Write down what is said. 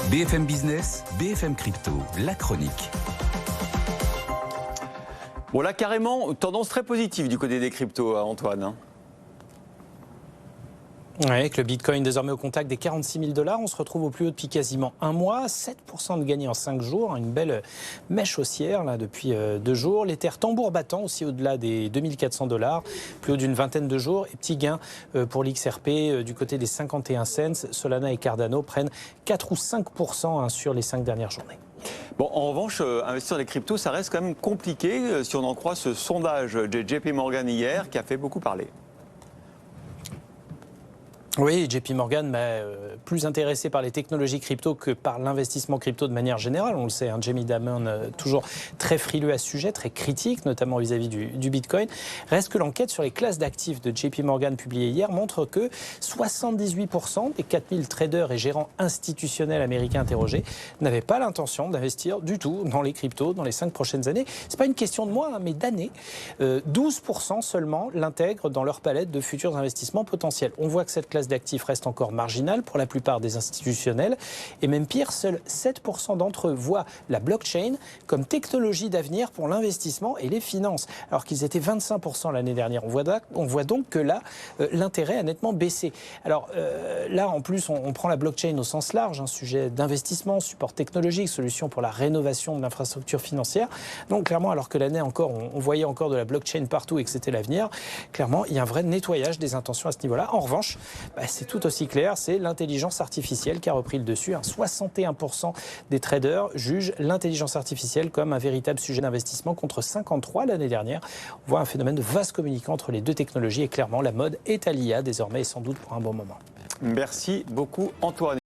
BFM Business, BFM Crypto, la chronique. Bon là carrément, tendance très positive du côté des cryptos, Antoine. Ouais, avec le Bitcoin désormais au contact des 46 000 $, on se retrouve au plus haut depuis quasiment un mois, 7% de gagné en 5 jours, une belle mèche haussière là, depuis 2 jours. L'Ether tambour battant aussi au-delà des 2400 $, plus haut d'une vingtaine de jours. Et petit gain pour l'XRP du côté des 51 cents. Solana et Cardano prennent 4 ou 5% sur les 5 dernières journées. Bon, en revanche, investir dans les cryptos, ça reste quand même compliqué si on en croit ce sondage de JP Morgan hier qui a fait beaucoup parler. Oui, JP Morgan plus intéressé par les technologies crypto que par l'investissement crypto de manière générale. On le sait, Jamie Dimon, toujours très frileux à ce sujet, très critique, notamment vis-à-vis du Bitcoin. Reste que l'enquête sur les classes d'actifs de JP Morgan publiée hier montre que 78% des 4000 traders et gérants institutionnels américains interrogés n'avaient pas l'intention d'investir du tout dans les cryptos dans les 5 prochaines années. Ce n'est pas une question de mois, mais d'années. 12% seulement l'intègrent dans leur palette de futurs investissements potentiels. On voit que cette classe d'actifs reste encore marginale pour la plupart des institutionnels. Et même pire, seuls 7% d'entre eux voient la blockchain comme technologie d'avenir pour l'investissement et les finances, alors qu'ils étaient 25% l'année dernière. On voit donc que là, l'intérêt a nettement baissé. Alors là, en plus, on prend la blockchain au sens large, un sujet d'investissement, support technologique, solution pour la rénovation de l'infrastructure financière. Donc clairement, alors que l'année encore, on voyait encore de la blockchain partout et que c'était l'avenir, clairement, il y a un vrai nettoyage des intentions à ce niveau-là. En revanche, c'est tout aussi clair, c'est l'intelligence artificielle qui a repris le dessus. 61% des traders jugent l'intelligence artificielle comme un véritable sujet d'investissement contre 53% l'année dernière. On voit un phénomène de vase communicant entre les deux technologies et clairement la mode est à l'IA désormais et sans doute pour un bon moment. Merci beaucoup Antoine.